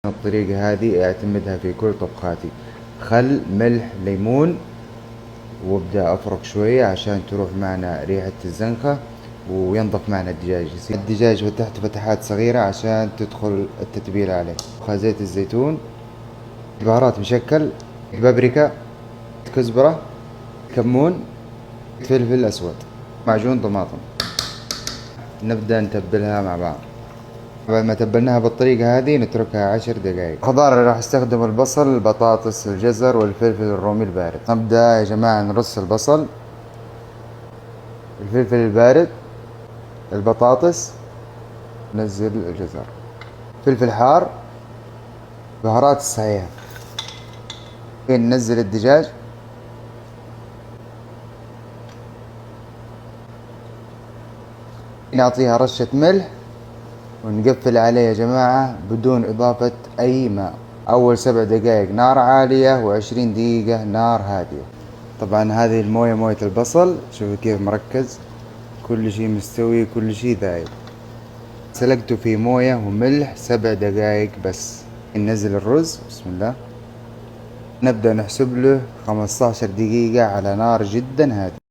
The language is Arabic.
الطريقة هذه اعتمدها في كل طبخاتي. خل، ملح، ليمون، وابدأ افرك شوية عشان تروح معنا ريحة الزنخة وينضف معنا الدجاج. يصير الدجاج فتحته فتحات صغيرة عشان تدخل التتبيلة عليه. زيت الزيتون، بهارات مشكل، بابريكا، كزبرة، كمون، فلفل اسود، معجون طماطم. نبدأ نتبلها مع بعض. بعد ما تبلناها بالطريقة هذه نتركها 10 دقائق. خضار اللي راح استخدم البصل، البطاطس، الجزر، والفلفل الرومي البارد. نبدأ يا جماعة نرص البصل، الفلفل البارد، البطاطس، نزل الجزر، فلفل حار، بهارات الصحيحة. ننزل الدجاج، نعطيها رشة ملح ونقفل عليه يا جماعة بدون إضافة أي ماء. أول 7 دقائق نار عالية و20 دقيقة نار هادية. طبعا هذه الموية موية البصل، شوفوا كيف مركز، كل شي مستوي، كل شي ذايب. سلقته في موية وملح 7 دقائق بس. ننزل الرز، بسم الله. نبدأ نحسب له 15 دقيقة على نار جدا هادية.